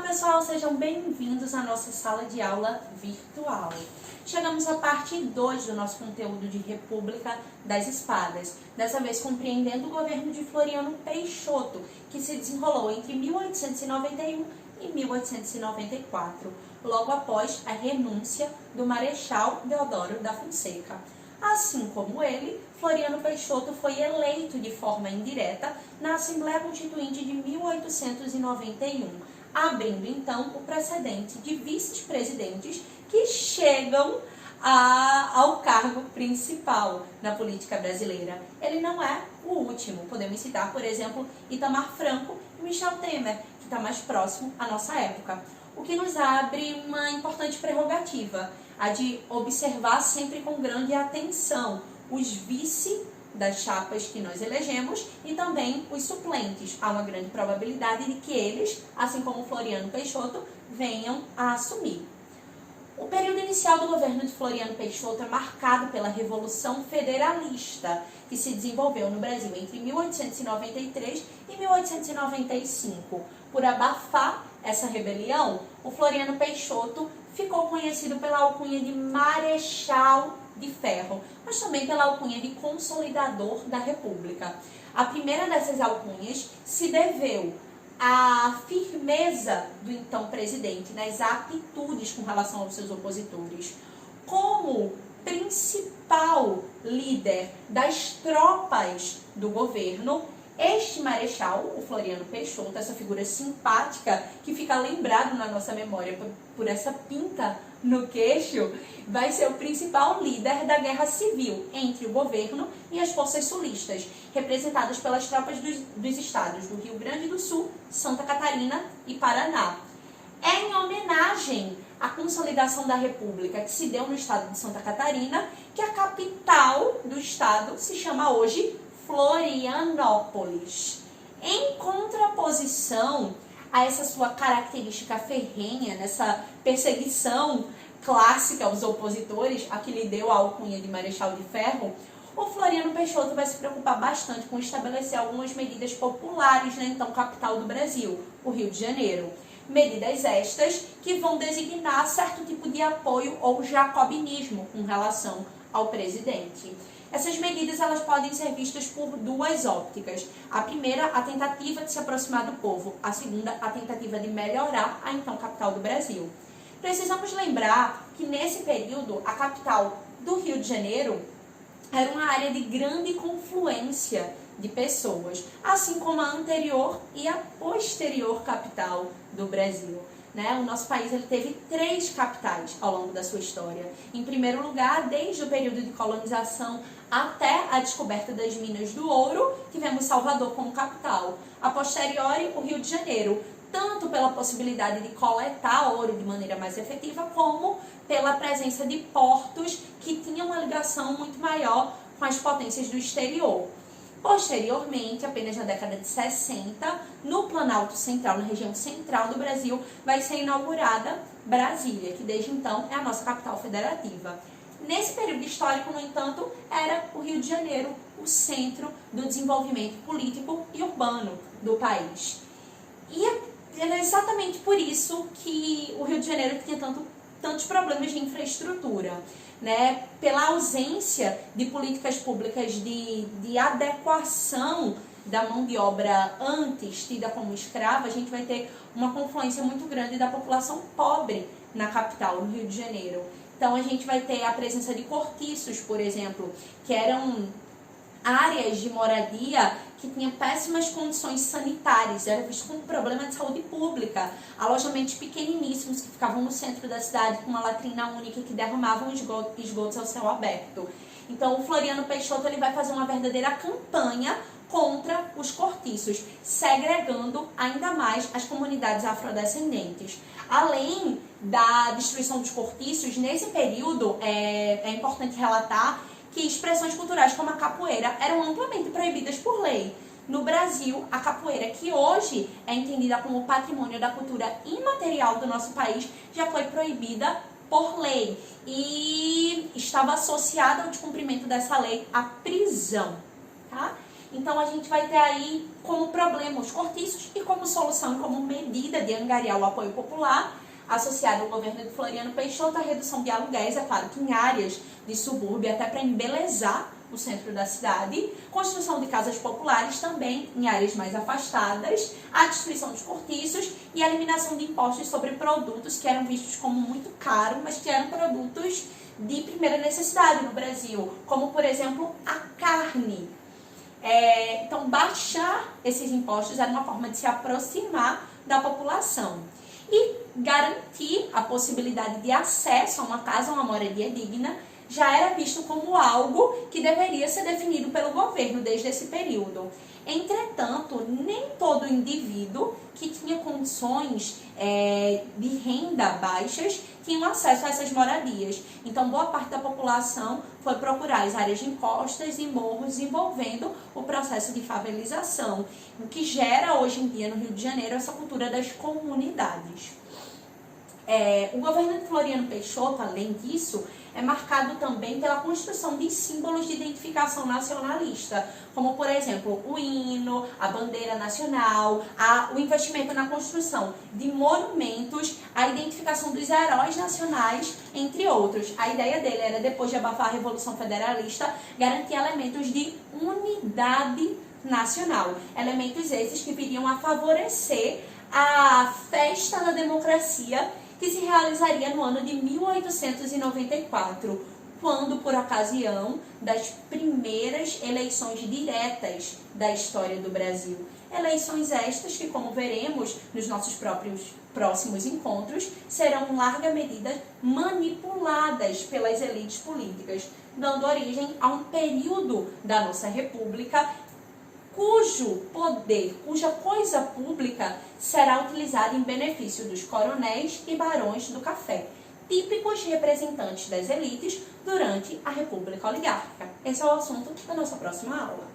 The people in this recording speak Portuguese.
pessoal, sejam bem-vindos à nossa sala de aula virtual. Chegamos à parte 2 do nosso conteúdo de República das Espadas, dessa vez compreendendo o governo de Floriano Peixoto, que se desenrolou entre 1891 e 1894, logo após a renúncia do Marechal Deodoro da Fonseca. Assim como ele, Floriano Peixoto foi eleito de forma indireta na Assembleia Constituinte de 1891, abrindo então o precedente de vice-presidentes que chegam ao cargo principal na política brasileira. Ele não é o último. Podemos citar, por exemplo, Itamar Franco e Michel Temer, que está mais próximo à nossa época. O que nos abre uma importante prerrogativa, a de observar sempre com grande atenção os vice das chapas que nós elegemos e também os suplentes. Há uma grande probabilidade de que eles, assim como Floriano Peixoto, venham a assumir. O período inicial do governo de Floriano Peixoto é marcado pela Revolução Federalista, que se desenvolveu no Brasil entre 1893 e 1895. Por abafar essa rebelião, o Floriano Peixoto ficou conhecido pela alcunha de Marechal de Ferro, mas também pela alcunha de Consolidador da República. A primeira dessas alcunhas se deveu à firmeza do então presidente nas atitudes com relação aos seus opositores. Como principal líder das tropas do governo, este marechal, o Floriano Peixoto, essa figura simpática que fica lembrado na nossa memória por essa pinta no queixo, vai ser o principal líder da guerra civil entre o governo e as forças sulistas, representadas pelas tropas dos estados do Rio Grande do Sul, Santa Catarina e Paraná. É em homenagem à consolidação da República que se deu no estado de Santa Catarina que a capital do estado se chama hoje Florianópolis. Em contraposição a essa sua característica ferrenha, nessa perseguição clássica aos opositores, a que lhe deu a alcunha de Marechal de Ferro, o Floriano Peixoto vai se preocupar bastante com estabelecer algumas medidas populares na então capital do Brasil, o Rio de Janeiro. Medidas estas que vão designar certo tipo de apoio ou jacobinismo com relação ao presidente. Essas medidas elas podem ser vistas por duas ópticas. A primeira, a tentativa de se aproximar do povo. A segunda, a tentativa de melhorar a então capital do Brasil. Precisamos lembrar que nesse período a capital do Rio de Janeiro era uma área de grande confluência de pessoas, assim como a anterior e a posterior capital do Brasil. O nosso país ele teve 3 capitais ao longo da sua história. Em primeiro lugar, desde o período de colonização até a descoberta das minas do ouro, tivemos Salvador como capital. A posteriori, o Rio de Janeiro, tanto pela possibilidade de coletar ouro de maneira mais efetiva, como pela presença de portos que tinham uma ligação muito maior com as potências do exterior. Posteriormente, apenas na década de 60, no Planalto Central, na região central do Brasil, vai ser inaugurada Brasília, que desde então é a nossa capital federativa. Nesse período histórico, no entanto, era o Rio de Janeiro o centro do desenvolvimento político e urbano do país. E é exatamente por isso que o Rio de Janeiro tinha tantos problemas de infraestrutura. Pela ausência de políticas públicas de adequação da mão de obra antes tida como escrava, a gente vai ter uma confluência muito grande da população pobre na capital, no Rio de Janeiro. Então a gente vai ter a presença de cortiços, por exemplo, que eram áreas de moradia que tinham péssimas condições sanitárias, era visto como um problema de saúde pública. Alojamentos pequeniníssimos que ficavam no centro da cidade com uma latrina única que derramavam esgotos ao céu aberto. Então o Floriano Peixoto ele vai fazer uma verdadeira campanha contra os cortiços, segregando ainda mais as comunidades afrodescendentes. Além da destruição dos cortiços, nesse período é importante relatar que expressões culturais como a capoeira eram amplamente proibidas por lei. No Brasil, a capoeira, que hoje é entendida como patrimônio da cultura imaterial do nosso país, já foi proibida por lei e estava associada ao descumprimento dessa lei à prisão. Então a gente vai ter aí como problema os cortiços e como solução, como medida de angariar o apoio popular, associado ao governo de Floriano Peixoto, a redução de aluguéis, é claro que em áreas de subúrbio, até para embelezar o centro da cidade, construção de casas populares também em áreas mais afastadas, a destruição dos cortiços e a eliminação de impostos sobre produtos que eram vistos como muito caros, mas que eram produtos de primeira necessidade no Brasil, como por exemplo a carne. Então baixar esses impostos era uma forma de se aproximar da população e garantir a possibilidade de acesso a uma casa, a uma moradia digna, já era visto como algo que deveria ser definido pelo governo desde esse período. Entretanto, nem todo indivíduo que tinha condições de renda baixas tinham acesso a essas moradias. Então, boa parte da população foi procurar as áreas de encostas e morros, envolvendo o processo de favelização, o que gera hoje em dia no Rio de Janeiro essa cultura das comunidades. O governo de Floriano Peixoto, além disso, é marcado também pela construção de símbolos de identificação nacionalista, como, por exemplo, o hino, a bandeira nacional, o investimento na construção de monumentos, a identificação dos heróis nacionais, entre outros. A ideia dele era, depois de abafar a Revolução Federalista, garantir elementos de unidade nacional. Elementos esses que viriam a favorecer a festa da democracia que se realizaria no ano de 1894, quando, por ocasião das primeiras eleições diretas da história do Brasil. Eleições estas que, como veremos nos nossos próximos encontros, serão em larga medida manipuladas pelas elites políticas, dando origem a um período da nossa República cujo poder, cuja coisa pública será utilizada em benefício dos coronéis e barões do café, típicos representantes das elites durante a República Oligárquica. Esse é o assunto da nossa próxima aula.